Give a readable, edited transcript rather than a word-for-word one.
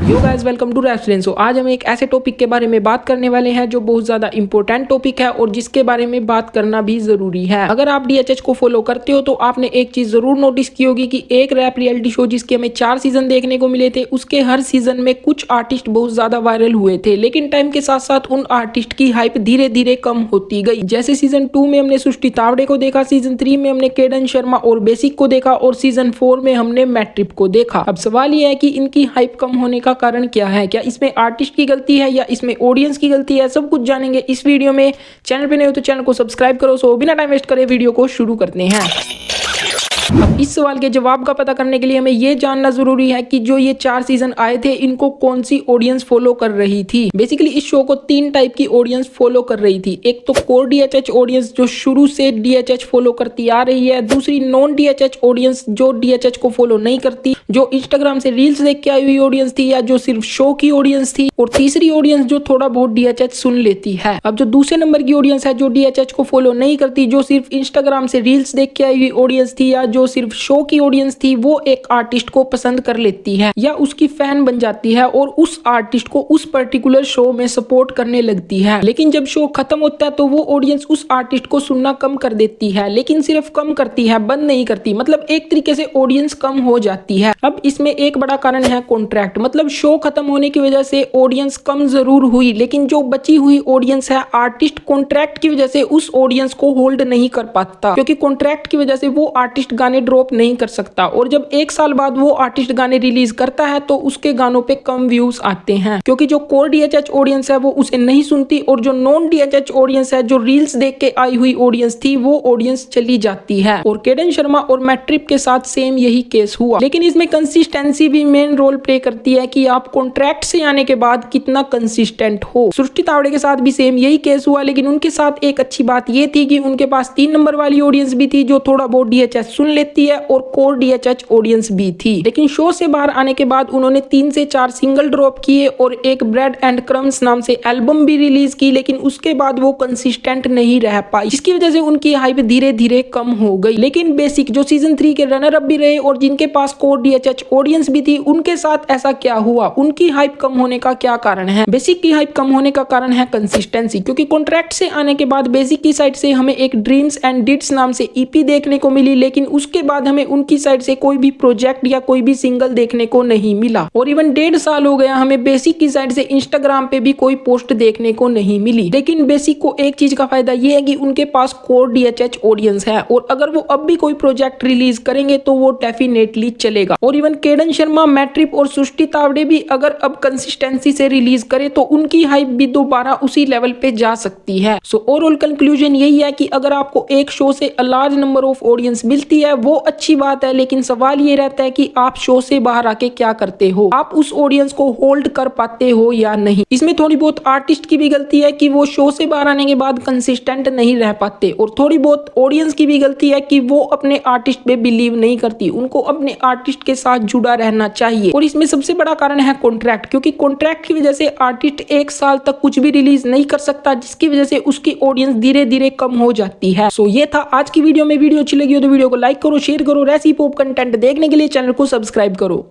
Yo guys, welcome to reference. आज हम एक ऐसे टॉपिक के बारे में बात करने वाले हैं जो बहुत ज्यादा इंपॉर्टेंट टॉपिक है और जिसके बारे में बात करना भी जरूरी है। अगर आप डीएचएच को फॉलो करते हो तो आपने एक चीज जरूर नोटिस की होगी कि एक रैप रियलिटी शो जिसके हमें 4 सीजन देखने को मिले थे, उसके हर सीजन में कुछ आर्टिस्ट बहुत ज्यादा वायरल हुए थे, लेकिन टाइम के साथ साथ उन आर्टिस्ट की हाइप धीरे धीरे कम होती गई। जैसे सीजन 2 में हमने सृष्टि तावड़े को देखा, सीजन 3 में हमने केडन शर्मा और बेसिक को देखा और सीजन 4 में हमने मैट्रिप को देखा। अब सवाल यह है कि इनकी हाइप कम होने का कारण क्या है? क्या इसमें आर्टिस्ट की गलती है या इसमें ऑडियंस की गलती है? सब कुछ जानेंगे इस वीडियो में। चैनल पे नए हो तो चैनल को सब्सक्राइब करो। सो बिना टाइम वेस्ट करे वीडियो को शुरू करते हैं। अब इस सवाल के जवाब का पता करने के लिए हमें यह जानना जरूरी है कि जो ये 4 सीजन आए थे इनको कौन सी ऑडियंस फॉलो कर रही थी। बेसिकली इस शो को 3 टाइप की ऑडियंस फॉलो कर रही थी। एक तो कोर डीएचएच ऑडियंस जो शुरू से डीएचएच फॉलो करती आ रही है, दूसरी नॉन डीएचएच ऑडियंस जो डीएचएच को फॉलो नहीं करती, जो इंस्टाग्राम से रील्स देख के आई हुई ऑडियंस थी या जो सिर्फ शो की ऑडियंस थी, और तीसरी ऑडियंस जो थोड़ा बहुत डीएचएच सुन लेती है। अब जो दूसरे नंबर की ऑडियंस है जो डीएचएच को फॉलो नहीं करती, जो सिर्फ इंस्टाग्राम से रील्स देख के आई हुई ऑडियंस थी या जो सिर्फ शो की ऑडियंस थी, वो एक आर्टिस्ट को पसंद कर लेती है या उसकी फैन बन जाती है और उस आर्टिस्ट को उस पर्टिकुलर शो में सपोर्ट करने लगती है। लेकिन जब शो खत्म होता है तो वो ऑडियंस उस आर्टिस्ट को सुनना कम कर देती है, लेकिन सिर्फ कम करती है, बंद नहीं करती। मतलब एक तरीके से ऑडियंस कम हो जाती है। अब इसमें एक बड़ा कारण है कॉन्ट्रैक्ट। मतलब शो खत्म होने की वजह से ऑडियंस कम जरूर हुई, लेकिन जो बची हुई ऑडियंस है, आर्टिस्ट कॉन्ट्रैक्ट की वजह से उस ऑडियंस को होल्ड नहीं कर पाता, क्योंकि कॉन्ट्रैक्ट की वजह से वो आर्टिस्ट गाने ड्रॉप नहीं कर सकता। और जब 1 साल बाद वो आर्टिस्ट गाने रिलीज करता है तो उसके गानों पे कम व्यूज आते हैं, क्योंकि जो कोर डीएचएच ऑडियंस है वो उसे नहीं सुनती और जो नॉन डीएचएच ऑडियंस है, जो रील्स देख के आई हुई ऑडियंस थी, वो ऑडियंस चली जाती है। और केडन शर्मा और मैट्रिप के साथ सेम यही केस हुआ। लेकिन इसमें कंसिस्टेंसी भी मेन रोल प्ले करती है कि आप कॉन्ट्रैक्ट से आने के बाद कितना कंसिस्टेंट हो। सृष्टि तावड़े के साथ भी सेम यही केस हुआ, लेकिन उनके साथ एक अच्छी बात ये थी कि उनके पास 3 नंबर वाली ऑडियंस भी थी जो थोड़ा बहुत डीएचएच सुन लेती है और कोर डीएचएच ऑडियंस भी थी। लेकिन शो से बाहर आने के बाद उन्होंने 3 से 4 सिंगल ड्रॉप किए और एक ब्रेड एंड क्रम्स नाम से एल्बम भी रिलीज की, लेकिन उसके बाद वो कंसिस्टेंट नहीं रह पाई, जिसकी वजह से उनकी हाइप धीरे धीरे कम हो गई। लेकिन बेसिक जो सीजन 3 के रनर अप भी रहे और जिनके पास कोर डीएचएच ऑडियंस भी थी, उनके साथ ऐसा क्या हुआ? उनकी हाइप कम होने का क्या कारण है? बेसिक की हाइप कम होने का कारण है कंसिस्टेंसी, क्योंकि कॉन्ट्रैक्ट से आने के बाद बेसिक की साइड से हमें एक ड्रीम्स एंड डिट्स नाम से ईपी देखने को मिली, लेकिन उसके बाद हमें उनकी साइड से कोई भी प्रोजेक्ट या कोई भी सिंगल देखने को नहीं मिला। और इवन 1.5 साल हो गया हमें बेसिक की साइड से इंस्टाग्राम पे भी कोई पोस्ट देखने को नहीं मिली। लेकिन बेसिक को एक चीज का फायदा ये है कि उनके पास कोर डीएचएच ऑडियंस है और अगर वो अब भी कोई प्रोजेक्ट रिलीज करेंगे तो वो डेफिनेटली चलेगा। और इवन केडन शर्मा, मैट्रिप और सृष्टि तावड़े भी अगर अब कंसिस्टेंसी से रिलीज करे तो उनकी हाइप भी दोबारा उसी लेवल पे जा सकती है। सो ओवरऑल कंक्लूजन यही है कि अगर आपको एक शो से a large number of audience मिलती है वो अच्छी बात है, लेकिन सवाल ये रहता है कि आप शो से बाहर आके क्या करते हो, आप उस ऑडियंस को होल्ड कर पाते हो या नहीं। इसमें थोड़ी बहुत आर्टिस्ट की भी गलती है कि वो शो से बाहर आने के बाद कंसिस्टेंट नहीं रह पाते, और थोड़ी बहुत ऑडियंस की भी गलती है कि वो अपने आर्टिस्ट पे बिलीव नहीं करती, उनको अपने आर्टिस्ट के साथ जुड़ा रहना चाहिए। और इसमें सबसे बड़ा कारण है कॉन्ट्रैक्ट, क्योंकि कॉन्ट्रैक्ट की वजह से आर्टिस्ट 1 साल तक कुछ भी रिलीज नहीं कर सकता, जिसकी वजह से उसकी ऑडियंस धीरे धीरे कम हो जाती है। सो ये था आज की वीडियो में। वीडियो अच्छी लगी हो तो वीडियो को लाइक करो, शेयर करो। ऐसी पॉप कंटेंट देखने के लिए चैनल को सब्सक्राइब करो।